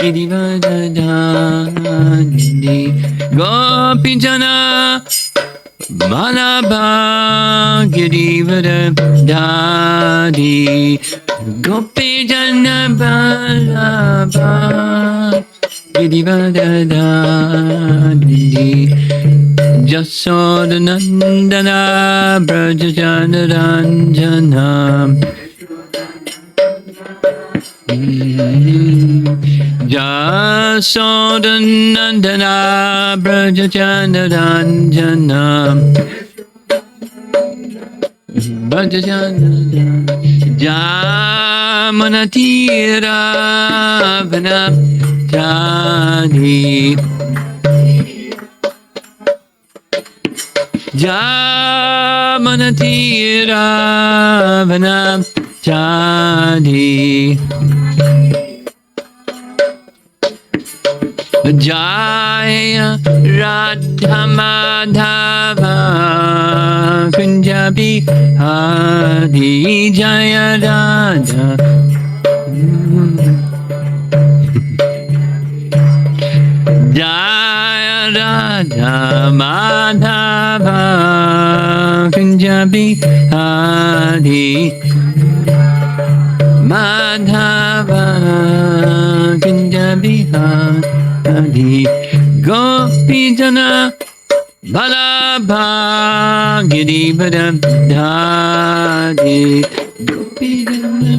Girivardhani Gopijana Vallabha Girivardhani Gopijana Vallabha Girivardhani Jasodanandana Brajajanaranjana Jasodanandana Brajajanaranjana Brajajanaranjana Jamanatira Vanapjani Jamanatira Vanapjani Jaya Radha Madhava Kunjabi Hari Jaya Radha Jaya Radha Madhava Kunjabi Hari Madhava Kunjabi Hari Gopijana Vallabha Girivardhani Gopijana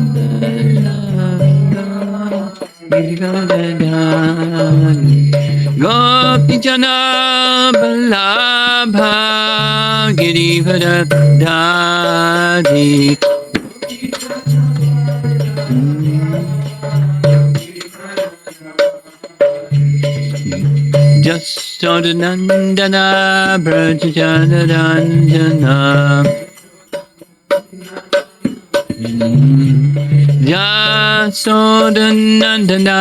Girivardhani Gopijana Vallabha Girivardhani Jasodanandana Brajajanaranjana Jasodanandana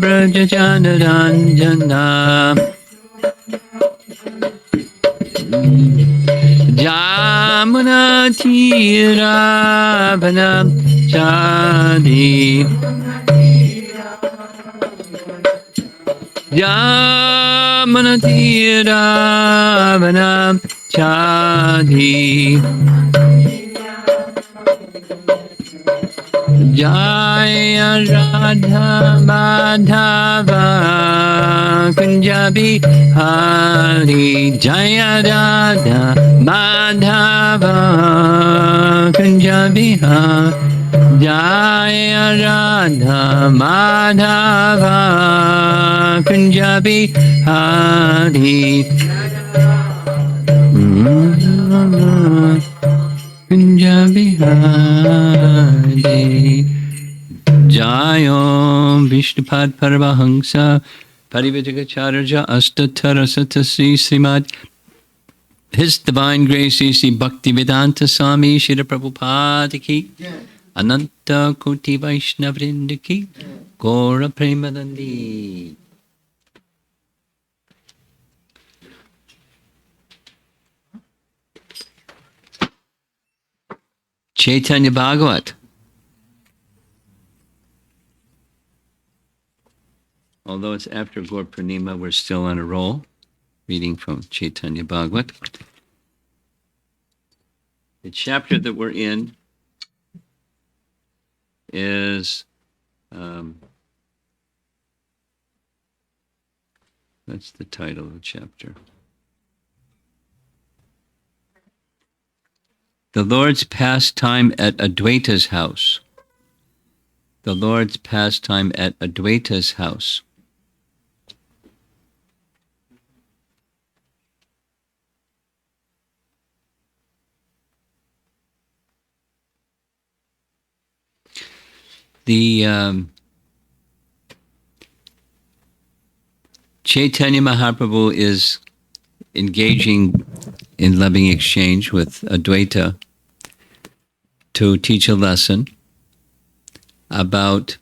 Brajajanaranjana Jamunatira Vanapjani Jamanatira Vanapjani Jaya Radha Madhava Kunjabi Hari Jaya Radha Madhava Kunjabi Hari Jaya Radha Madhava Kunjabi Hari Kunjabi Hari Jayom Vishnupad Paramahamsa Parivajagacharya Astatara Satasi Srimad His Divine Grace Sri Bhaktivedanta Swami Srila Prabhupada Ki Ananta Koti Vaishnavrinda Ki Gaura Premanandi. Chaitanya Bhagavata. Although it's after Gaur Purnima, we're still on a roll, reading from Chaitanya Bhagavata. The chapter that we're in is, that's the title of the chapter. The Lord's pastime at Advaita's house. The Lord's pastime at Advaita's house. The Chaitanya Mahaprabhu is engaging in loving exchange with Advaita to teach a lesson about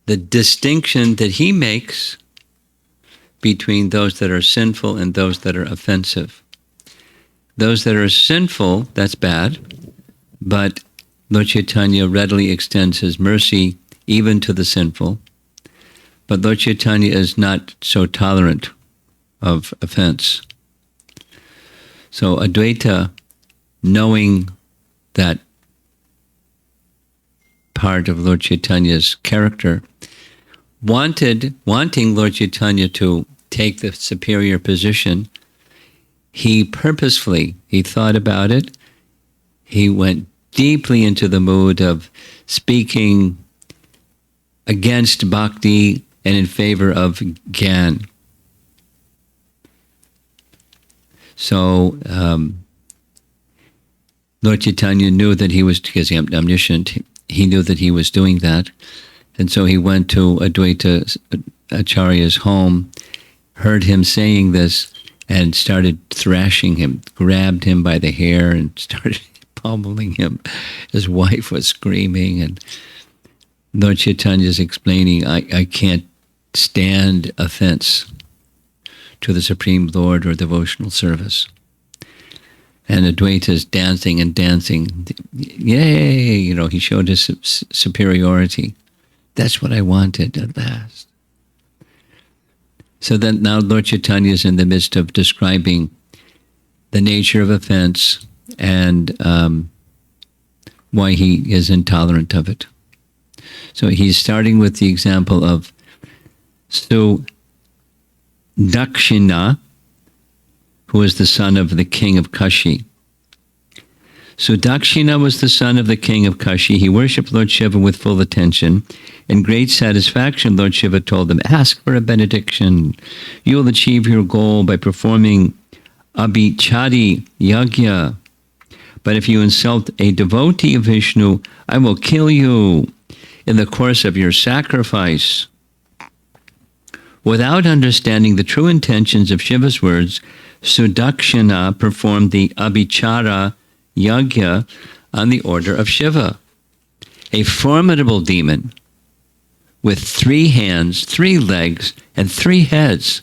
the distinction that he makes between those that are sinful and those that are offensive. Those that are sinful, that's bad, but Lord Chaitanya readily extends his mercy even to the sinful. But Lord Chaitanya is not so tolerant of offense. So Advaita, knowing that part of Lord Chaitanya's character, wanting Lord Chaitanya to take the superior position, he thought about it. He went deeply into the mood of speaking against bhakti and in favor of gyan. So Lord Chaitanya knew that he was, because he's omniscient, he knew that he was doing that. And so he went to Advaita Acharya's home, heard him saying this, and started thrashing him, grabbed him by the hair and started pummeling him. His wife was screaming, and Lord Chaitanya is explaining, I can't stand offense to the Supreme Lord or devotional service. And Advaita is dancing and dancing. Yay! He showed his superiority. That's what I wanted at last. So then now Lord Chaitanya is in the midst of describing the nature of offense and why he is intolerant of it. So he's starting with the example of Dakshina, who was the son of the king of Kashi. So Dakshina was the son of the king of Kashi. He worshipped Lord Shiva with full attention. In great satisfaction, Lord Shiva told him, ask for a benediction. You will achieve your goal by performing Abhichari Yagya. But if you insult a devotee of Vishnu, I will kill you in the course of your sacrifice. Without understanding the true intentions of Shiva's words, Sudakshina performed the Abhichara Yagya on the order of Shiva. A formidable demon with 3 hands, 3 legs, and 3 heads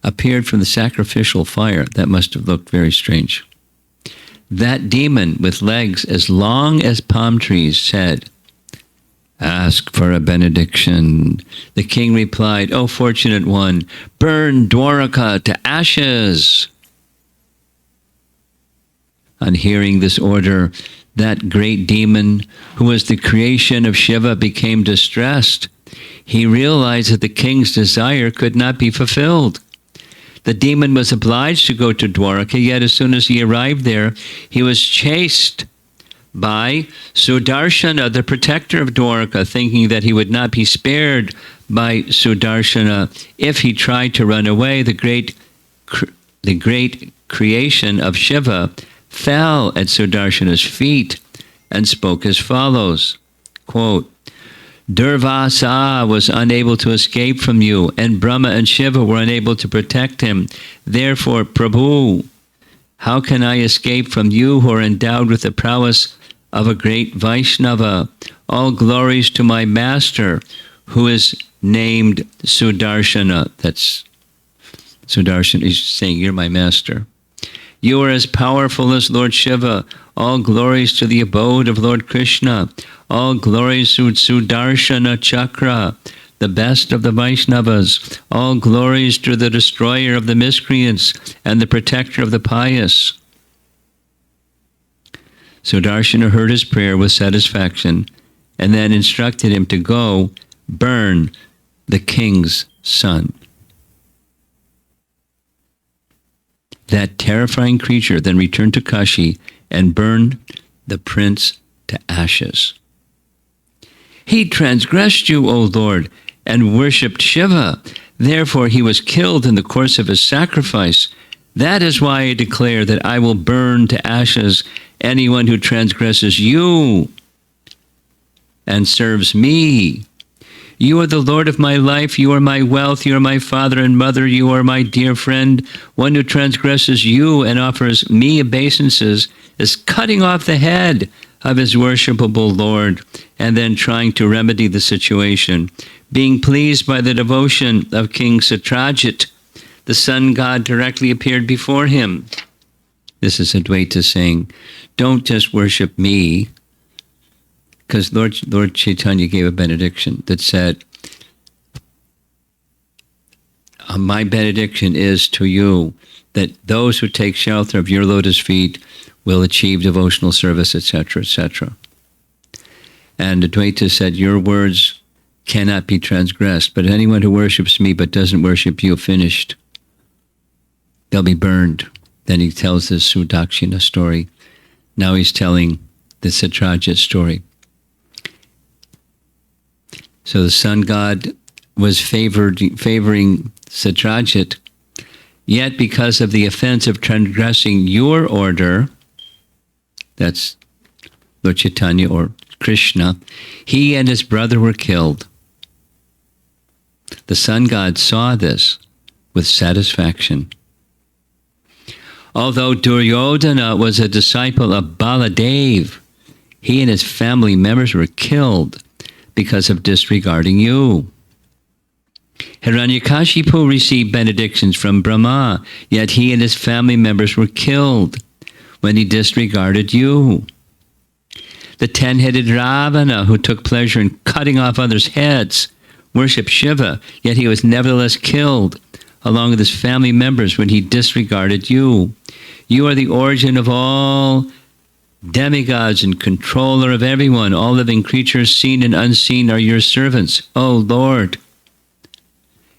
appeared from the sacrificial fire. That must have looked very strange. That demon with legs as long as palm trees said, ask for a benediction. The king replied, O fortunate one, burn Dwaraka to ashes. On hearing this order, that great demon, who was the creation of Shiva, became distressed. He realized that the king's desire could not be fulfilled. The demon was obliged to go to Dwaraka, yet as soon as he arrived there, he was chased by Sudarshana, the protector of Dwaraka, thinking that he would not be spared by Sudarshana if he tried to run away. The great creation of Shiva fell at Sudarshana's feet and spoke as follows, quote, Durvasa was unable to escape from you, and Brahma and Shiva were unable to protect him. Therefore, Prabhu, how can I escape from you who are endowed with the prowess of a great Vaishnava? All glories to my master, who is named Sudarshana. That's Sudarshana is saying, you're my master. You are as powerful as Lord Shiva. All glories to the abode of Lord Krishna. All glories to Sudarshana Chakra, the best of the Vaishnavas. All glories to the destroyer of the miscreants and the protector of the pious. Sudarshana heard his prayer with satisfaction and then instructed him to go burn the king's son. That terrifying creature then returned to Kashi and burned the prince to ashes. He transgressed you, O Lord, and worshipped Shiva. Therefore he was killed in the course of his sacrifice. That is why I declare that I will burn to ashes anyone who transgresses you and serves me. You are the Lord of my life. You are my wealth. You are my father and mother. You are my dear friend. One who transgresses you and offers me obeisances is cutting off the head of his worshipable Lord and then trying to remedy the situation. Being pleased by the devotion of King Satrajit, the sun god directly appeared before him. This is Advaita saying, don't just worship me. because Lord Chaitanya gave a benediction that said, my benediction is to you that those who take shelter of your lotus feet will achieve devotional service, etc., etc. And Advaita said, your words cannot be transgressed, but anyone who worships me but doesn't worship you, finished. They'll be burned. Then he tells this Sudakshina story. Now he's telling the Satrajit story. So the sun god was favoring Satrajit, yet because of the offense of transgressing your order, that's Lord Chaitanya or Krishna, he and his brother were killed. The sun god saw this with satisfaction. Although Duryodhana was a disciple of Baladev, he and his family members were killed because of disregarding you. Hiranyakashipu received benedictions from Brahma, yet he and his family members were killed when he disregarded you. The 10-headed Ravana, who took pleasure in cutting off others' heads, worshipped Shiva, yet he was nevertheless killed, along with his family members, when he disregarded you. You are the origin of all demigods and controller of everyone. All living creatures, seen and unseen, are your servants, O Lord.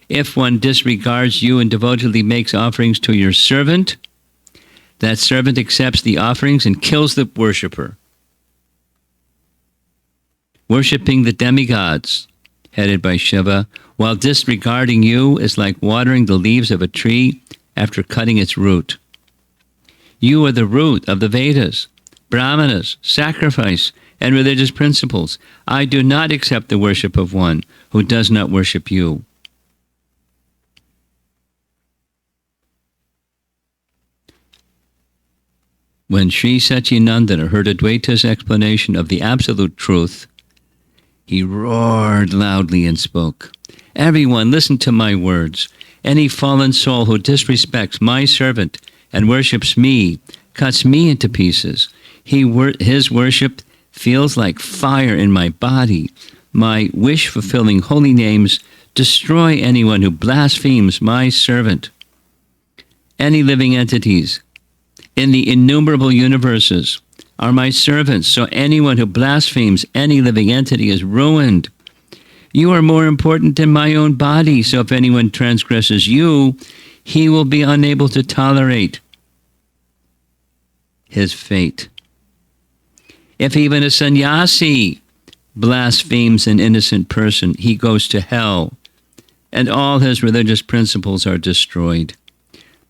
If one disregards you and devotedly makes offerings to your servant, that servant accepts the offerings and kills the worshipper. Worshipping the demigods, headed by Shiva, while disregarding you is like watering the leaves of a tree after cutting its root. You are the root of the Vedas, Brahmanas, sacrifice, and religious principles. I do not accept the worship of one who does not worship you. When Sri Satyanandana heard Advaita's explanation of the absolute truth, he roared loudly and spoke, everyone listen to my words. Any fallen soul who disrespects my servant and worships me, cuts me into pieces. His worship feels like fire in my body. My wish-fulfilling holy names destroy anyone who blasphemes my servant. Any living entities in the innumerable universes are my servants, so anyone who blasphemes any living entity is ruined. You are more important than my own body, so if anyone transgresses you, he will be unable to tolerate his fate. If even a sannyasi blasphemes an innocent person, he goes to hell, and all his religious principles are destroyed.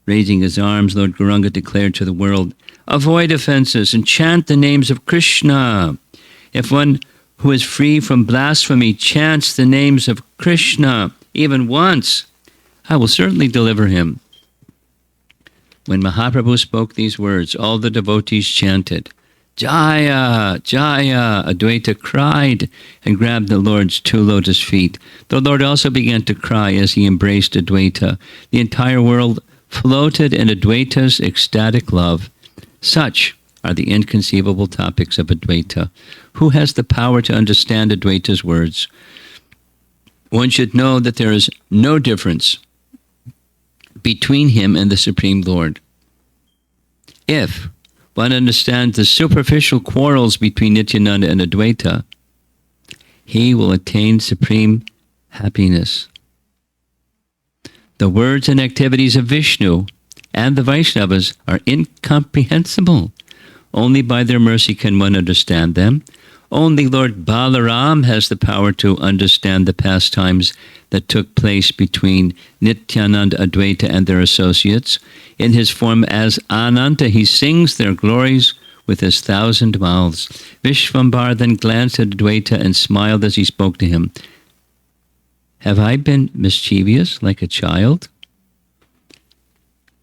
Raising his arms, Lord Gauranga declared to the world, avoid offenses and chant the names of Krishna. If one who is free from blasphemy chants the names of Krishna even once, I will certainly deliver him. When Mahaprabhu spoke these words, all the devotees chanted, Jaya, Jaya. Advaita cried and grabbed the Lord's 2 lotus feet. The Lord also began to cry as he embraced Advaita. The entire world floated in Advaita's ecstatic love. Such are the inconceivable topics of Advaita. Who has the power to understand Advaita's words? One should know that there is no difference between him and the Supreme Lord. If one understands the superficial quarrels between Nityananda and Advaita, he will attain supreme happiness. The words and activities of Vishnu and the Vaishnavas are incomprehensible. Only by their mercy can one understand them. Only Lord Balaram has the power to understand the pastimes that took place between Nityananda, Advaita, and their associates. In his form as Ananta, he sings their glories with his 1,000 mouths. Vishvambar then glanced at Advaita and smiled as he spoke to him. Have I been mischievous like a child?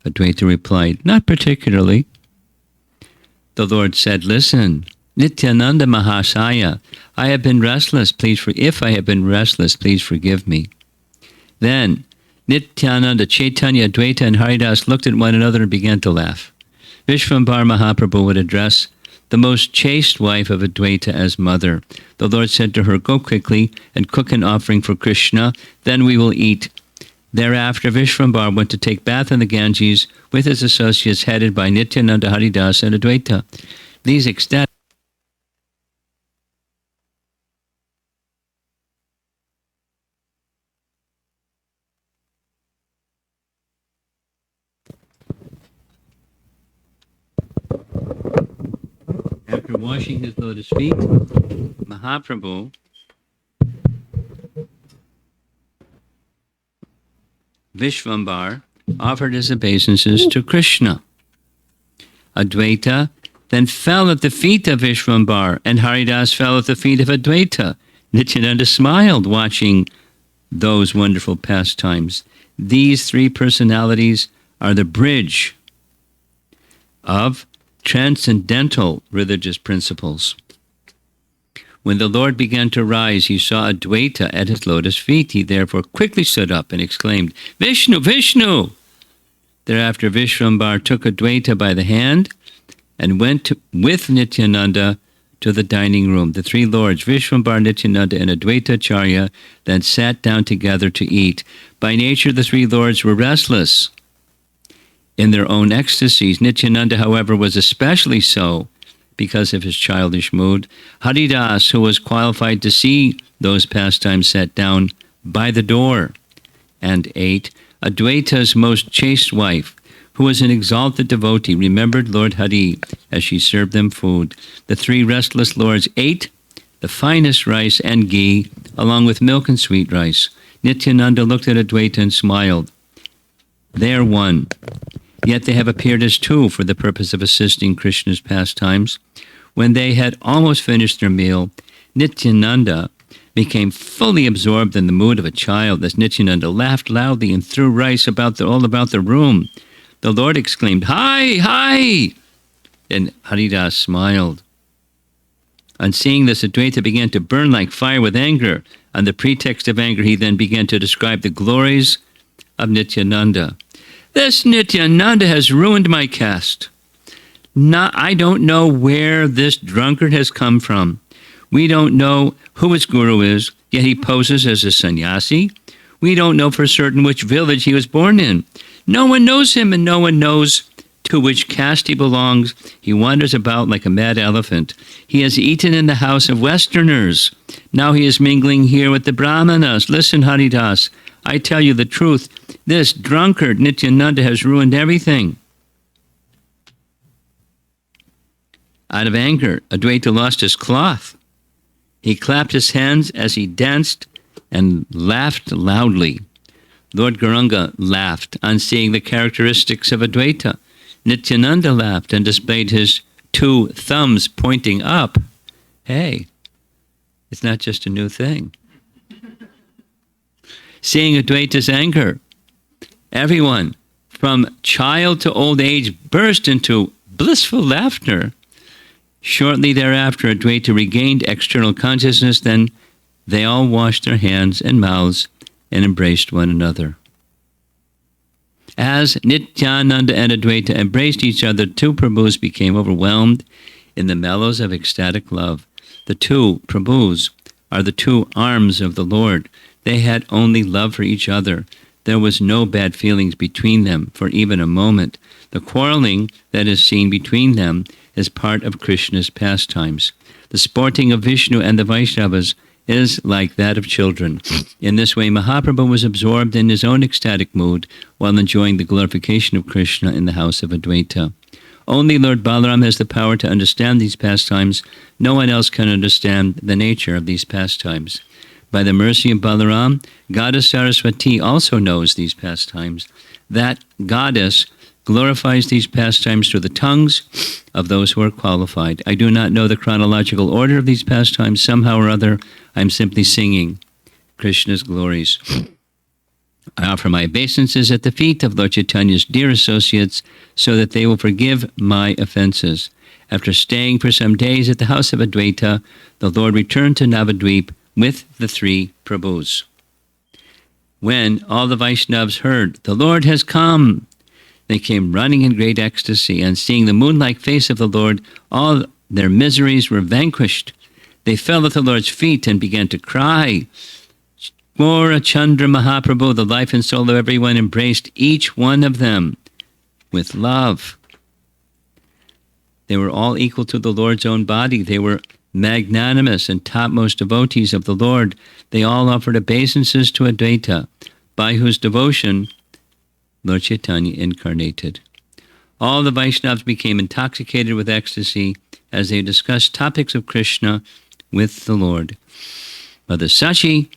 Advaita replied, not particularly. The Lord said, listen, Nityananda Mahasaya, I have been restless, if I have been restless, please forgive me. Then Nityananda, Chaitanya, Advaita, and Haridas looked at one another and began to laugh. Vishvambar Mahaprabhu would address the most chaste wife of Advaita, as mother. The Lord said to her, "Go quickly and cook an offering for Krishna, then we will eat." Thereafter, Vishvambar went to take bath in the Ganges with his associates headed by Nityananda, Haridas, and Advaita. These ecstatic After washing his lotus feet, Mahaprabhu Vishvambar offered his obeisances to Krishna. Advaita then fell at the feet of Vishvambar, and Haridas fell at the feet of Advaita. Nityananda smiled watching those wonderful pastimes. These three personalities are the bridge of transcendental religious principles. When the Lord began to rise, he saw Advaita at his lotus feet. He therefore quickly stood up and exclaimed, "Vishnu, Vishnu!" Thereafter Vishvambar took Advaita by the hand and went with Nityananda to the dining room. The three lords, Vishvambar, Nityananda, and Advaita Acharya, then sat down together to eat. By nature, the three lords were restless in their own ecstasies. Nityananda, however, was especially so because of his childish mood. Haridas, who was qualified to see those pastimes, sat down by the door and ate. Advaita's most chaste wife, who was an exalted devotee, remembered Lord Hari as she served them food. The three restless lords ate the finest rice and ghee, along with milk and sweet rice. Nityananda looked at Advaita and smiled. They are one, yet they have appeared as two for the purpose of assisting Krishna's pastimes. When they had almost finished their meal, Nityananda became fully absorbed in the mood of a child. As Nityananda laughed loudly and threw rice all about the room, the Lord exclaimed, "Hi, hi!" And Haridas smiled. On seeing this, Advaita began to burn like fire with anger. On the pretext of anger, he then began to describe the glories of Nityananda. "This Nityananda has ruined my caste. I don't know where this drunkard has come from. We don't know who his guru is, yet he poses as a sannyasi. We don't know for certain which village he was born in. No one knows him, and no one knows to which caste he belongs. He wanders about like a mad elephant. He has eaten in the house of Westerners. Now he is mingling here with the Brahmanas. Listen, Haridas, I tell you the truth. This drunkard Nityananda has ruined everything." Out of anger, Advaita lost his cloth. He clapped his hands as he danced and laughed loudly. Lord Gauranga laughed on seeing the characteristics of Advaita. Nityananda laughed and displayed his two thumbs pointing up. Hey, it's not just a new thing. Seeing Advaita's anger, everyone from child to old age burst into blissful laughter. Shortly thereafter, Advaita regained external consciousness. Then they all washed their hands and mouths and embraced one another. As Nityananda and Advaita embraced each other, two Prabhus became overwhelmed in the mellows of ecstatic love. The two Prabhus are the two arms of the Lord. They had only love for each other. There was no bad feelings between them for even a moment. The quarreling that is seen between them is part of Krishna's pastimes. The sporting of Vishnu and the Vaishnavas is like that of children. In this way, Mahaprabhu was absorbed in his own ecstatic mood while enjoying the glorification of Krishna in the house of Advaita. Only Lord Balaram has the power to understand these pastimes. No one else can understand the nature of these pastimes. By the mercy of Balaram, Goddess Saraswati also knows these pastimes. That goddess glorifies these pastimes through the tongues of those who are qualified. I do not know the chronological order of these pastimes. Somehow or other, I'm simply singing Krishna's glories. I offer my obeisances at the feet of Lord Chaitanya's dear associates so that they will forgive my offenses. After staying for some days at the house of Advaita, the Lord returned to Navadvip with the three Prabhus. When all the Vaishnavas heard, "The Lord has come," they came running in great ecstasy, and seeing the moon-like face of the Lord, all Their miseries were vanquished. They fell at the Lord's feet and began to cry. Gaura Chandra Mahaprabhu, the life and soul of everyone, embraced each one of them with love. They were all equal to the Lord's own body. They were magnanimous and topmost devotees of the Lord. They all offered obeisances to Advaita, by whose devotion Lord Chaitanya incarnated. All the Vaishnavas became intoxicated with ecstasy as they discussed topics of Krishna with the Lord. Mother Sachi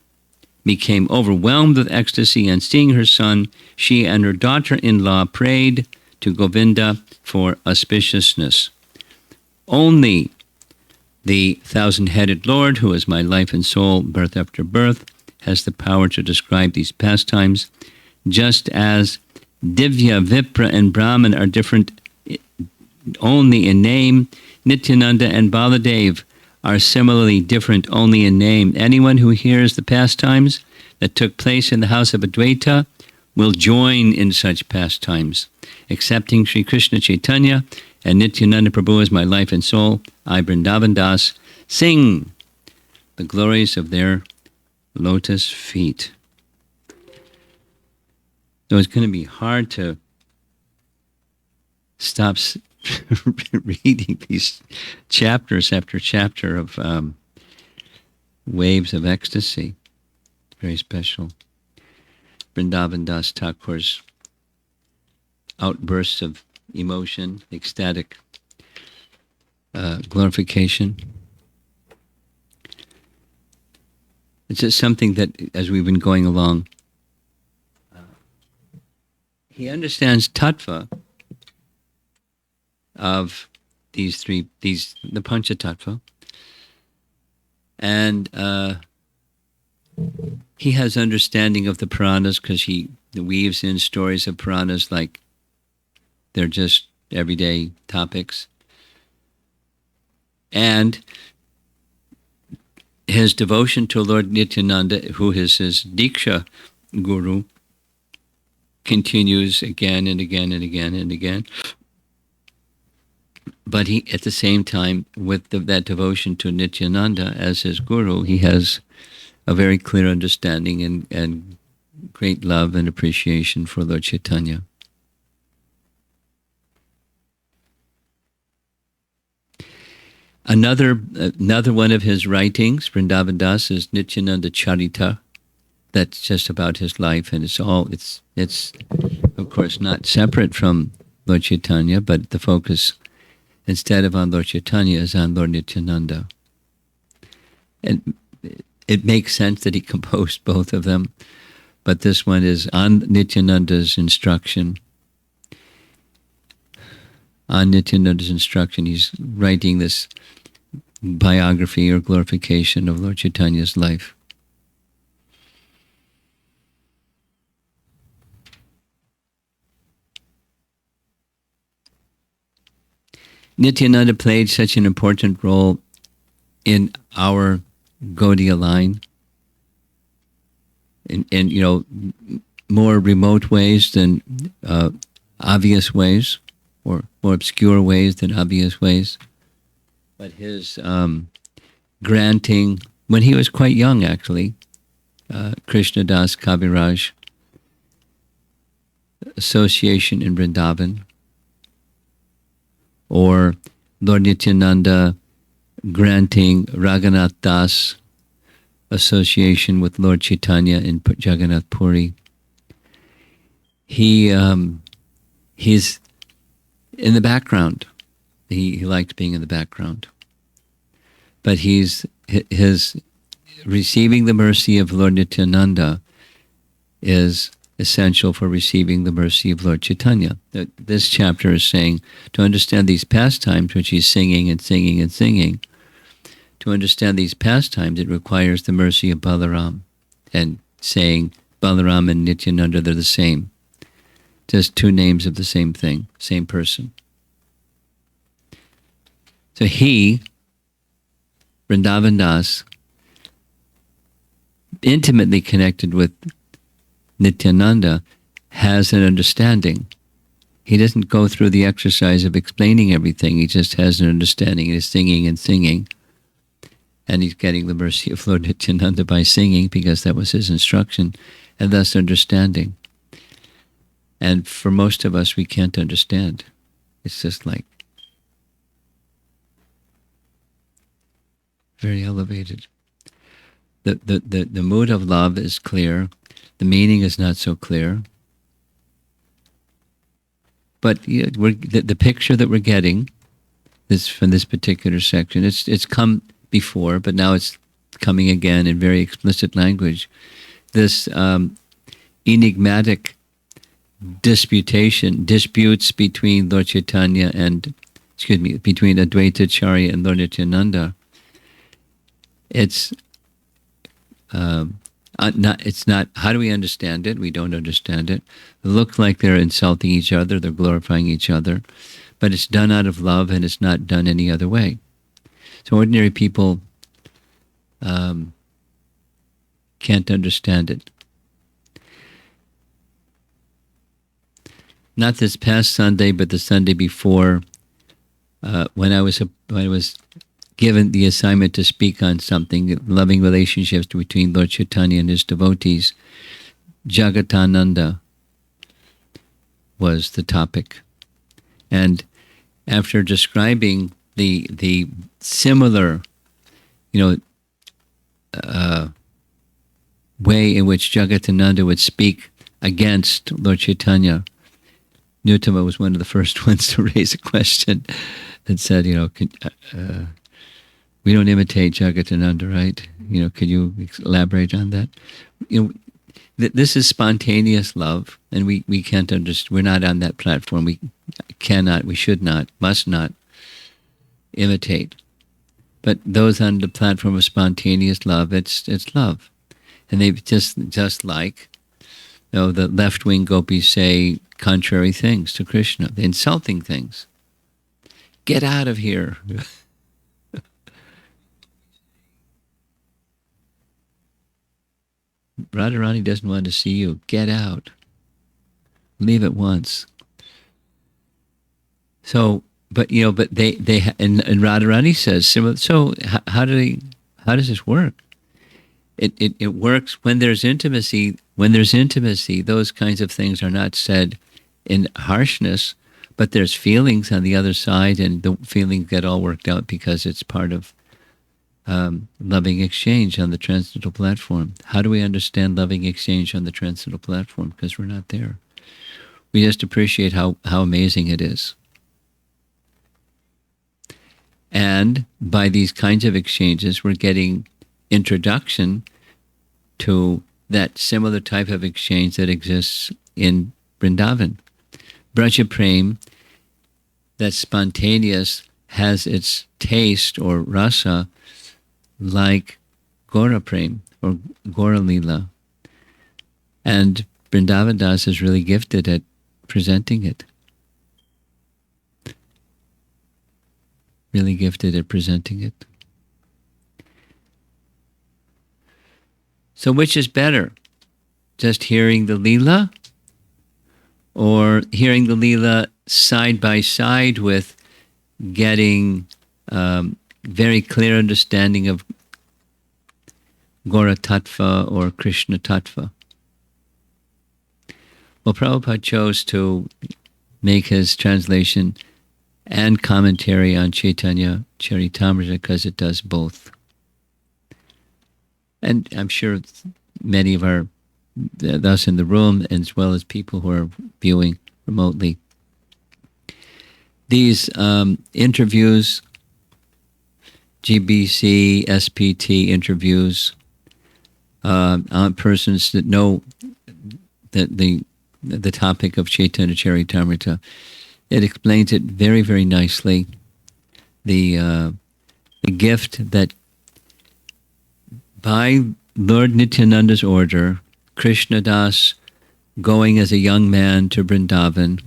became overwhelmed with ecstasy, and seeing her son, she and her daughter-in-law prayed to Govinda for auspiciousness. Only the thousand-headed Lord, who is my life and soul, birth after birth, has the power to describe these pastimes, just as Divya, Vipra, and Brahman are different only in name. Nityananda and Baladev are similarly different only in name. Anyone who hears the pastimes that took place in the house of Advaita will join in such pastimes. Accepting Sri Krishna Chaitanya and Nityananda Prabhu as my life and soul, I, Vrindavan Das, sing the glories of their lotus feet. So it's going to be hard to stop reading these chapters after chapter of waves of ecstasy. Very special. Vrindavan Das Thakur's outbursts of emotion, ecstatic glorification. It's just something that, as we've been going along, he understands tattva of the Pancha Tattva, and he has understanding of the Puranas because he weaves in stories of Puranas like they're just everyday topics. And his devotion to Lord Nityananda, who is his Diksha Guru, continues again and again and again and again. But he, at the same time, with that devotion to Nityananda as his guru, he has a very clear understanding and great love and appreciation for Lord Chaitanya. Another one of his writings, Vrindavan Das, is Nityananda Charita. That's just about his life, and it's of course not separate from Lord Chaitanya, but the focus, instead of on Lord Chaitanya, is on Lord Nityananda. And it makes sense that he composed both of them, but this one is on Nityananda's instruction. On Nityananda's instruction, he's writing this biography or glorification of Lord Chaitanya's life. Nityananda played such an important role in our Gaudiya line, in more remote ways than obvious ways, or more obscure ways than obvious ways. But his granting, when he was quite young actually, Krishna Das Kaviraj, association in Vrindavan, or Lord Nityananda granting Raghunath Das association with Lord Chaitanya in Jagannath Puri. He's in the background. He liked being in the background. But his receiving the mercy of Lord Nityananda is essential for receiving the mercy of Lord Chaitanya. This chapter is saying, to understand these pastimes, which he's singing and singing and singing, to understand these pastimes, it requires the mercy of Balaram. And saying Balaram and Nityananda, they're the same. Just two names of the same thing, same person. So he, Vrindavan Das, intimately connected with Nityananda, has an understanding He doesn't go through the exercise of explaining everything. He just has an understanding and is singing and singing. And he's getting the mercy of Lord Nityananda by singing because that was his instruction, and thus understanding. And for most of us, we can't understand. It's just like very elevated. The mood of love is clear. The meaning is not so clear. But the picture that we're getting this from this particular section, it's come before, but now it's coming again in very explicit language. This enigmatic disputes between Lord Chaitanya and, between Advaita Acharya and Lord Nityananda. It's not. How do we understand it? We don't understand it. It looks like they're insulting each other, they're glorifying each other, but it's done out of love, and it's not done any other way. So ordinary people can't understand it. Not this past Sunday, but the Sunday before, when I was given the assignment to speak on something, loving relationships between Lord Chaitanya and his devotees, Jagatananda was the topic. And after describing the similar, way in which Jagatananda would speak against Lord Chaitanya, Nutama was one of the first ones to raise a question and said, we don't imitate Jagatananda, right? Could you elaborate on that? This is spontaneous love, and we can't understand. We're not on that platform. We cannot, we should not, must not imitate. But those on the platform of spontaneous love, it's love. And they just like, the left-wing gopis say contrary things to Krishna, the insulting things. Get out of here. Radharani doesn't want to see you. Get out. Leave at once. So, but they and Radharani says, so how does this work? It works when there's intimacy. When there's intimacy, those kinds of things are not said in harshness, but there's feelings on the other side, and the feelings get all worked out because it's part of loving exchange on the transcendental platform. How do we understand loving exchange on the transcendental platform? Because we're not there. We just appreciate how amazing it is. And by these kinds of exchanges, we're getting introduction to that similar type of exchange that exists in Vrindavan. Braja Prem, that's spontaneous, has its taste or rasa like Gora Prem or Gora Lila. And Vrindavan Das is really gifted at presenting it. Really gifted at presenting it. So which is better? Just hearing the Leela, or hearing the Leela side by side with getting very clear understanding of Gora Tattva or Krishna Tattva? Well, Prabhupada chose to make his translation and commentary on Chaitanya Charitamrita because it does both. And I'm sure many of us in the room, as well as people who are viewing remotely, these interviews, GBC, SPT interviews, on persons that know that the topic of Chaitanya Charitamrita, it explains it very, very nicely. The gift that by Lord Nityananda's order, Krishna Das going as a young man to Vrindavan,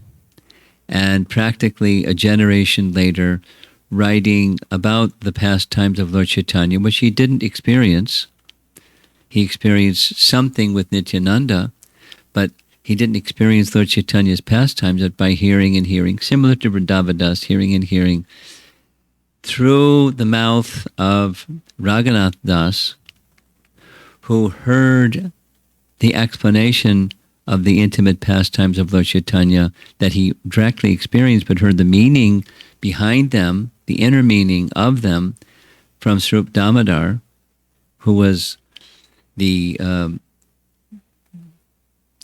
and practically a generation later writing about the pastimes of Lord Chaitanya, which he didn't experience. He experienced something with Nityananda, but He didn't experience Lord Chaitanya's pastimes, but by hearing and hearing, similar to Vrindavan Das, hearing and hearing, through the mouth of Raghunath Das, who heard the explanation of the intimate pastimes of Lord Chaitanya that he directly experienced, but heard the meaning behind them, the inner meaning of them, from Swarup Damodar, who was the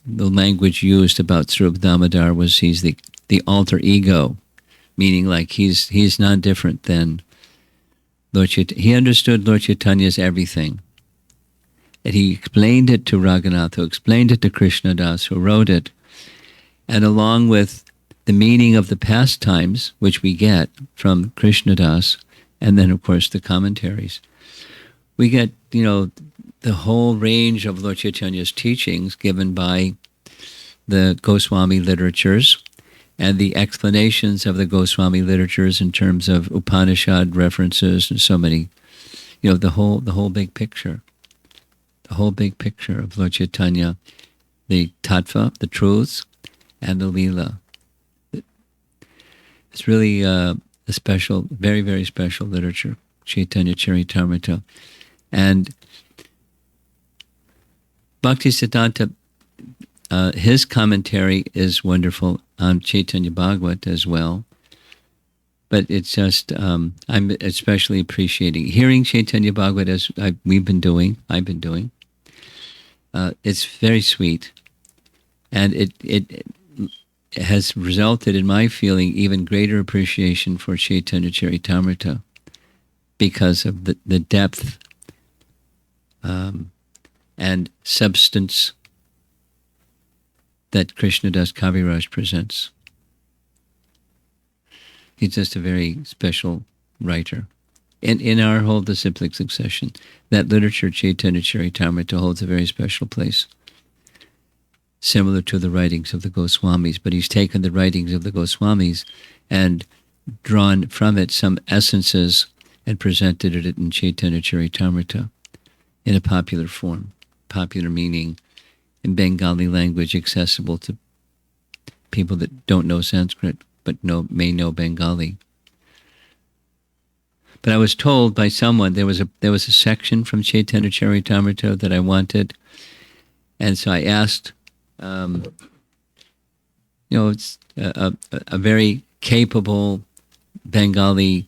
language used about Swarup Damodar was he's the alter ego, meaning like he's not different than Lord Chaitanya. He understood Lord Chaitanya's everything. And he explained it to Raghunath, who explained it to Krishna Das, who wrote it. And along with the meaning of the pastimes, which we get from Krishna Das, and then, of course, the commentaries, we get, the whole range of Lord Chaitanya's teachings given by the Goswami literatures and the explanations of the Goswami literatures in terms of Upanishad references and so many, the whole big picture. The whole big picture of Lord Chaitanya, the tattva, the truths, and the lila. It's really a special, very, very special literature, Chaitanya Charitamrita. And Bhaktisiddhanta, his commentary is wonderful on Chaitanya Bhagavata as well. But it's just, I'm especially appreciating hearing Chaitanya Bhagavata as I've been doing. It's very sweet, and it has resulted in my feeling even greater appreciation for Chaitanya Charitamrita because of the depth and substance that Krishnadas Kaviraj presents. He's just a very special writer. In our whole disciplic succession, that literature, Chaitanya Charitamrita, holds a very special place, similar to the writings of the Goswamis. But he's taken the writings of the Goswamis and drawn from it some essences and presented it in Chaitanya Charitamrita in a popular form, popular meaning in Bengali language, accessible to people that don't know Sanskrit but may know Bengali. But I was told by someone there was a section from Chaitanya Charitamrita that I wanted, and so I asked. It's a very capable Bengali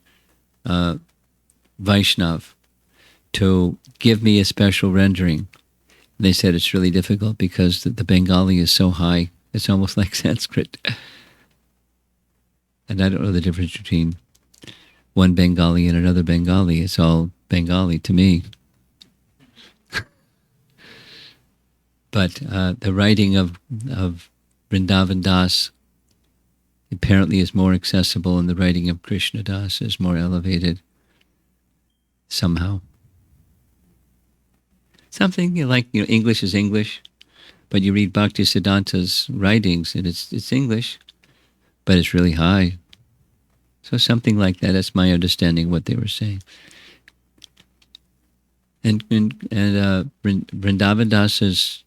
Vaishnav to give me a special rendering. And they said it's really difficult because the Bengali is so high; it's almost like Sanskrit. And I don't know the difference between one Bengali and another Bengali. It's all Bengali to me. But the writing of Vrindavan Das apparently is more accessible, and the writing of Krishna Das is more elevated somehow. Something like English is English, but you read Bhaktisiddhanta's writings and it's English, but it's really high. So something like that. That's my understanding of what they were saying. And Vrindavan Das is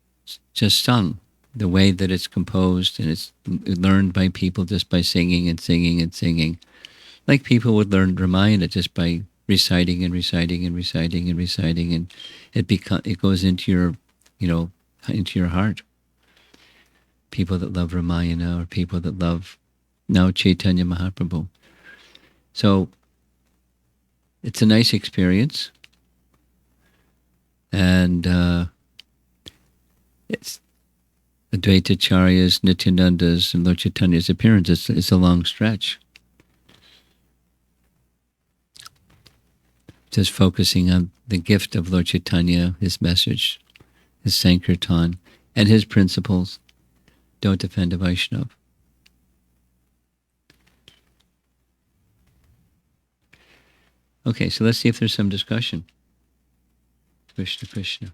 just sung the way that it's composed, and it's learned by people just by singing and singing and singing, like people would learn Ramayana just by reciting and reciting and reciting and reciting, and it goes into your into your heart. People that love Ramayana or people that love now Chaitanya Mahaprabhu. So it's a nice experience, and it's Advaita Acharya's, Nityananda's, and Lord Chaitanya's appearance. It's a long stretch. Just focusing on the gift of Lord Chaitanya, his message, his Sankirtan, and his principles. Don't offend a Vaishnava. Okay, so let's see if there's some discussion. Krishna Krishna.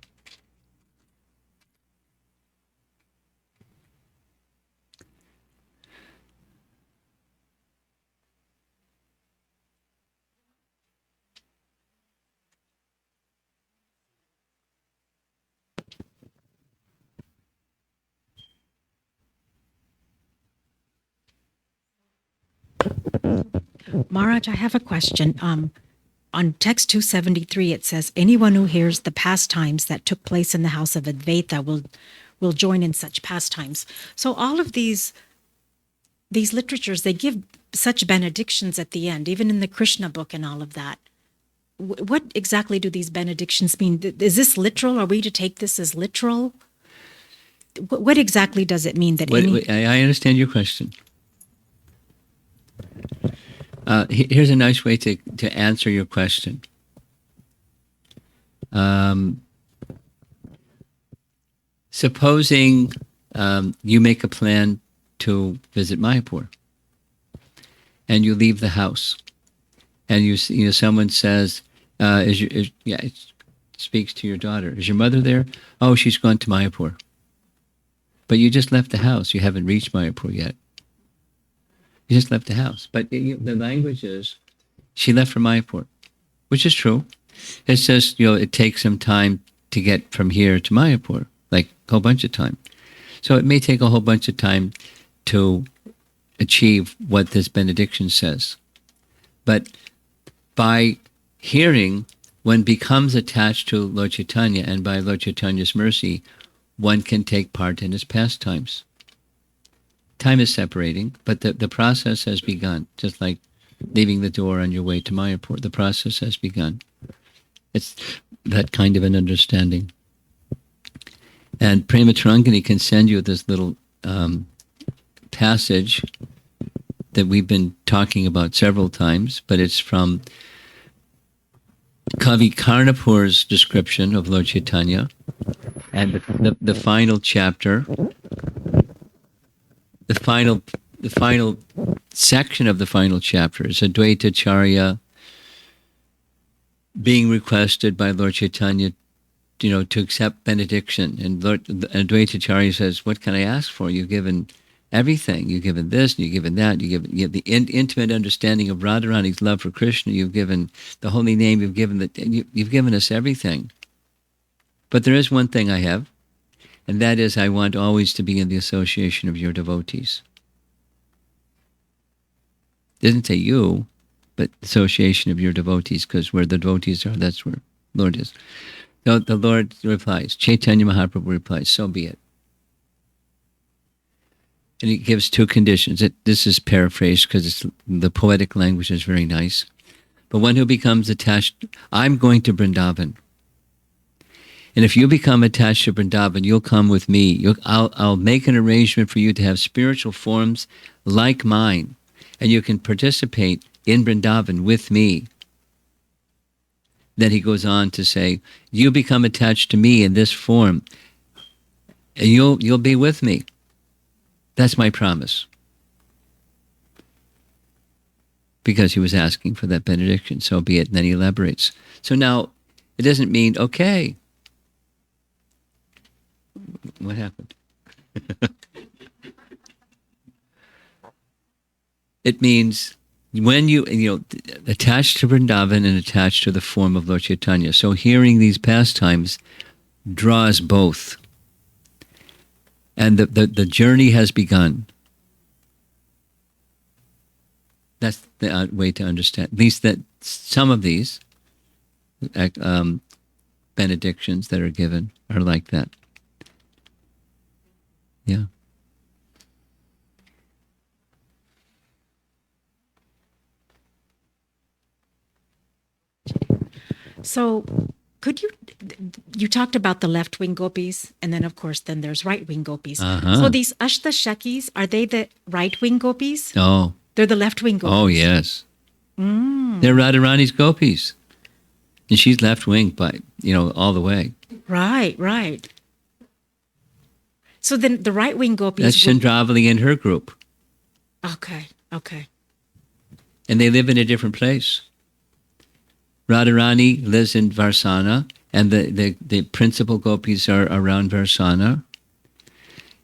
Maharaj, I have a question. On text 273, it says, anyone who hears the pastimes that took place in the house of Advaita will join in such pastimes. So all of these literatures, they give such benedictions at the end, even in the Krishna book and all of that. What exactly do these benedictions mean? Is this literal? Are we to take this as literal? What exactly does it mean that I understand your question. Here's a nice way to answer your question. Supposing you make a plan to visit Mayapur, and you leave the house, and you know someone says, it speaks to your daughter. Is your mother there? Oh, she's gone to Mayapur. But you just left the house. You haven't reached Mayapur yet. You just left the house. But the language is, she left for Mayapur, which is true. It's just, it takes some time to get from here to Mayapur, like a whole bunch of time. So it may take a whole bunch of time to achieve what this benediction says. But by hearing, one becomes attached to Lord Chaitanya, and by Lord Chaitanya's mercy, one can take part in his pastimes. Time is separating, but the process has begun, just like leaving the door on your way to Mayapur. The process has begun. It's that kind of an understanding. And Prema Tarangani can send you this little passage that we've been talking about several times, but it's from Kavi Karnapur's description of Lord Chaitanya, and the final chapter, the final section of the final chapter is Advaita Charya being requested by Lord Chaitanya, to accept benediction. And Advaita Charya says, what can I ask for? You've given everything. You've given this, and you've given that. You have the intimate understanding of Radharani's love for Krishna. You've given the holy name. You've given us everything. But there is one thing I have, and that is I want always to be in the association of your devotees. It doesn't say you, but association of your devotees, because where the devotees are, that's where Lord is. So the Lord replies, Chaitanya Mahaprabhu replies, so be it. And he gives two conditions. This is paraphrased because the poetic language is very nice. But one who becomes attached, I'm going to Vrindavan. And if you become attached to Vrindavan, you'll come with me. I'll make an arrangement for you to have spiritual forms like mine. And you can participate in Vrindavan with me. Then he goes on to say, you become attached to me in this form, and you'll be with me. That's my promise. Because he was asking for that benediction, so be it. And then he elaborates. So now, it doesn't mean, okay. What happened? It means when you attached to Vrindavan and attached to the form of Lord Chaitanya. So hearing these pastimes draws both. And the journey has begun. That's the way to understand. At least that some of these benedictions that are given are like that. Yeah. So could you talked about the left-wing gopis, and then of course then there's right-wing gopis. Uh-huh. So these Ashtashakis, are they the right-wing gopis? Oh. They're the left-wing gopis. Oh, yes. They're Radharani's gopis. And she's left-wing all the way. Right. So then the right-wing gopis... That's Chandravali and her group. Okay. And they live in a different place. Radharani lives in Varsana, and the principal gopis are around Varsana.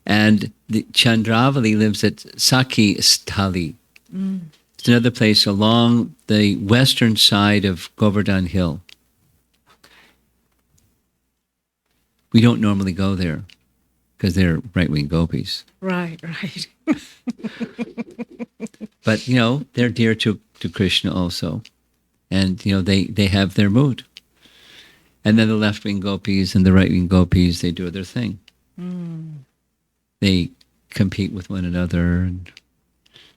And the Chandravali lives at Sakhi Sthali. It's another place along the western side of Govardhan Hill. Okay. We don't normally go there because they're right-wing gopis. Right. But, they're dear to to Krishna also. And, they have their mood. And then the left-wing gopis and the right-wing gopis, they do their thing. They compete with one another. And,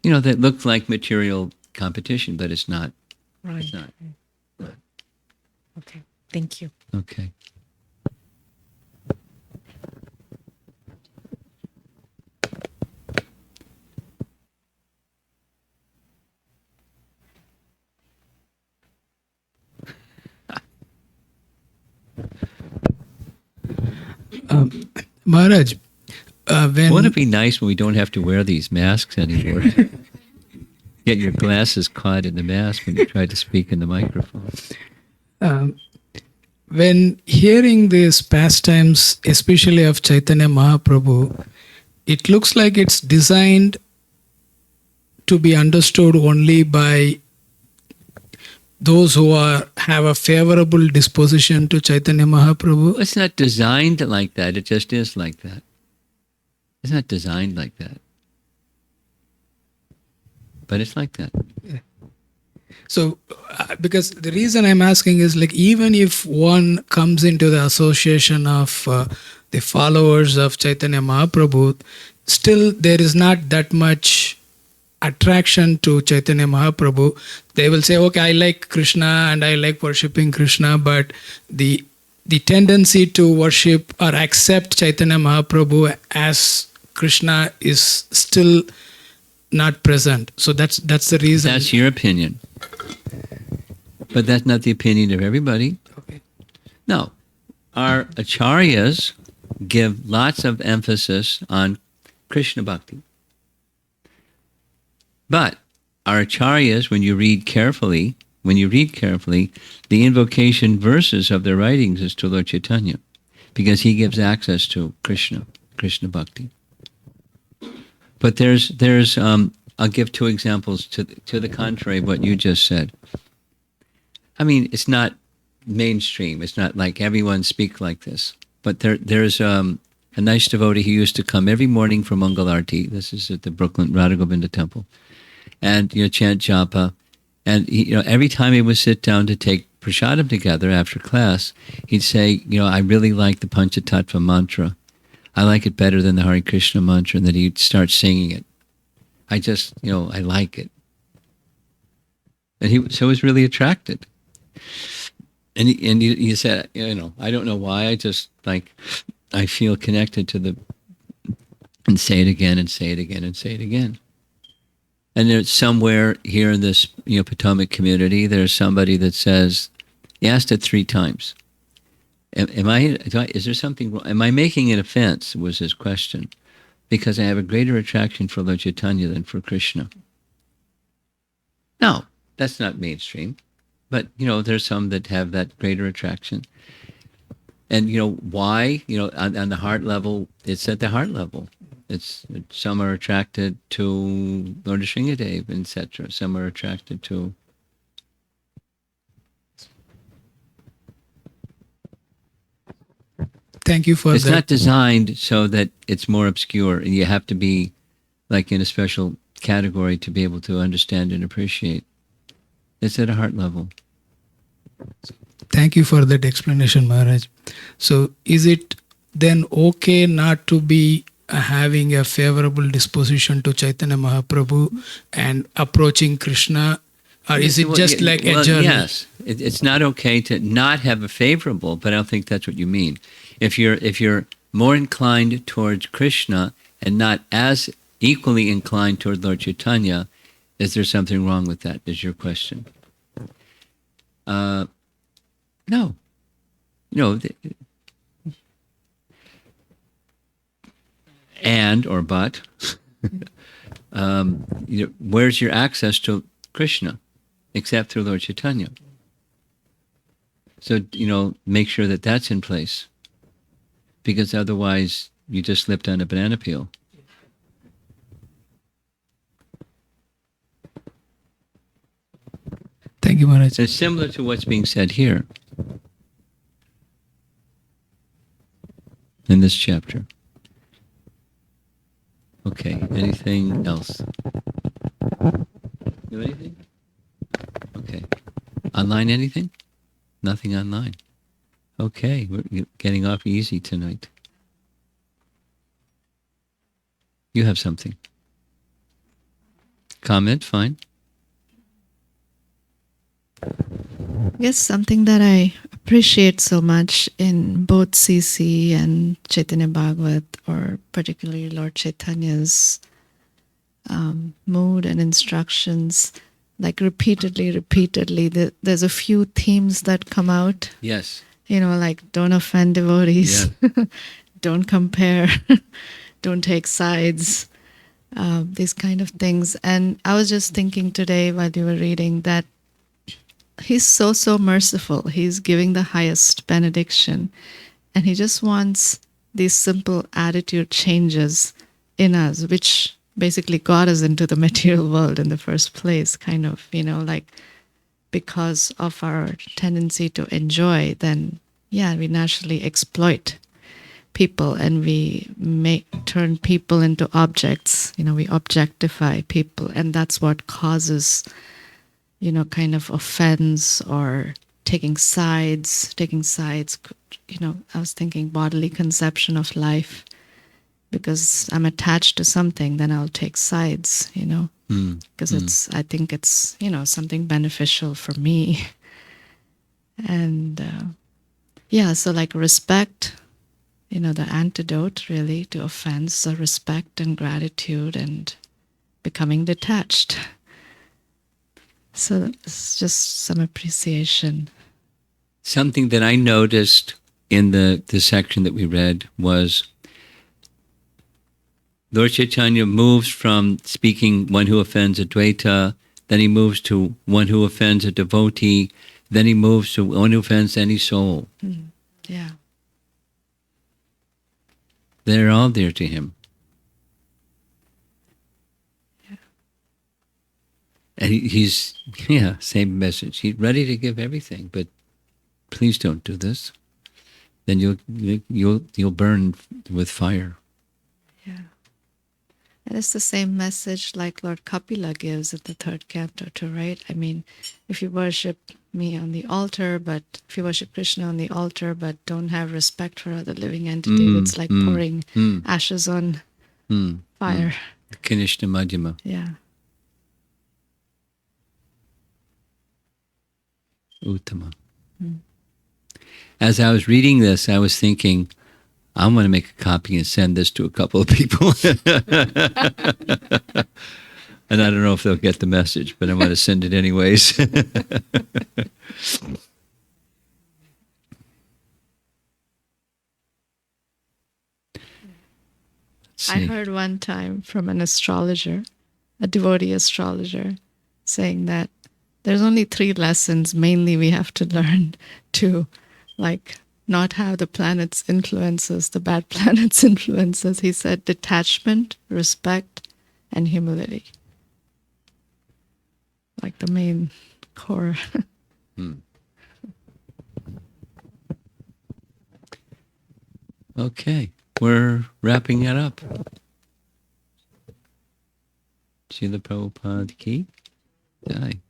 that looks like material competition, but it's not. Right. It's not. Okay. Thank you. Okay. Maharaj, when Wouldn't it be nice when we don't have to wear these masks anymore? Get your glasses caught in the mask when you try to speak in the microphone. when hearing these pastimes, especially of Chaitanya Mahaprabhu, it looks like it's designed to be understood only by those who have a favorable disposition to Chaitanya Mahaprabhu. It's not designed like that. It just is like that. It's not designed like that. But it's like that. So, because the reason I'm asking is like, even if one comes into the association of the followers of Chaitanya Mahaprabhu, still there is not that much attraction to Chaitanya Mahaprabhu. They will say, okay, I like Krishna and I like worshipping Krishna, but the tendency to worship or accept Chaitanya Mahaprabhu as Krishna is still not present. So that's the reason. That's your opinion. But that's not the opinion of everybody. Okay. No. Our acharyas give lots of emphasis on Krishna bhakti. But our acharyas, when you read carefully, the invocation verses of their writings is to Lord Chaitanya, because he gives access to Krishna bhakti. But there's I'll give two examples to the contrary of what you just said. I mean, it's not mainstream. It's not like everyone speaks like this. But there's a nice devotee who used to come every morning for Mangal Arti. This is at the Brooklyn Radha Govinda Temple. And, chant japa. And, every time he would sit down to take prasadam together after class, he'd say, I really like the Panchatattva mantra. I like it better than the Hare Krishna mantra, and then he'd start singing it. I just, I like it. And he was really attracted. And he said, I don't know why, I just I feel connected to and say it again and say it again and say it again. And there's somewhere here in this, Potomac community, there's somebody that says, he asked it 3 times. Is there something wrong? Am I making an offense, was his question. Because I have a greater attraction for Lord Chaitanya than for Krishna. No, that's not mainstream. But, there's some that have that greater attraction. And, why? On the heart level, it's at the heart level. Some are attracted to Lord Sringadev, etc. Some are attracted to... Thank you for It's that. not designed so that it's more obscure, and you have to be in a special category to be able to understand and appreciate. It's at a heart level. Thank you for that explanation, Maharaj. So is it then okay not to be having a favorable disposition to Chaitanya Mahaprabhu and approaching Krishna? Or is it just like a journey? Yes. It's not okay to not have a favorable, but I don't think that's what you mean. If you're more inclined towards Krishna and not as equally inclined toward Lord Chaitanya, is there something wrong with that, is your question? No. And or but, where's your access to Krishna except through Lord Chaitanya? So, make sure that that's in place, because otherwise you just slipped on a banana peel. Thank you, Maharaj. It's similar to what's being said here in this chapter. Okay, anything else? You have anything? Online anything? Nothing online. Okay, we're getting off easy tonight. You have something. Comment, fine. Yes, something that I appreciate so much in both CC and Chaitanya Bhagavat, or particularly Lord Chaitanya's mood and instructions, like repeatedly, there's a few themes that come out. Yes. Like don't offend devotees, Yeah. don't compare, don't take sides, these kind of things. And I was just thinking today while you were reading that he's so merciful. He's giving the highest benediction, and he just wants these simple attitude changes in us, which basically got us into the material world in the first place, kind of, like because of our tendency to enjoy, then yeah, we naturally exploit people and we turn people into objects. We objectify people, and that's what causes kind of offense or taking sides. I was thinking bodily conception of life, because I'm attached to something, then I'll take sides, because I think it's, something beneficial for me. And so like respect, the antidote really to offense, so respect and gratitude and becoming detached. So it's just some appreciation. Something that I noticed in the section that we read was Lord Chaitanya moves from speaking one who offends Advaita, then he moves to one who offends a devotee, then he moves to one who offends any soul. Yeah. They're all dear to him. Yeah. And he's, same message. He's ready to give everything, but please don't do this. Then you'll burn with fire. Yeah. And it's the same message like Lord Kapila gives at the third canto too, right? I mean, if you worship me on the altar, but if you worship Krishna on the altar, but don't have respect for other living entities, it's like pouring ashes on fire. Kanishna Madhyama. Yeah. Uttama. As I was reading this, I was thinking, I'm going to make a copy and send this to a couple of people. And I don't know if they'll get the message, but I'm going to send it anyways. I heard one time from an astrologer, a devotee astrologer, saying that there's only 3 lessons mainly we have to learn to like not have the planet's influences, the bad planet's influences. He said detachment, respect, and humility. Like the main core. Okay, we're wrapping it up. Srila Prabhupada ki jai.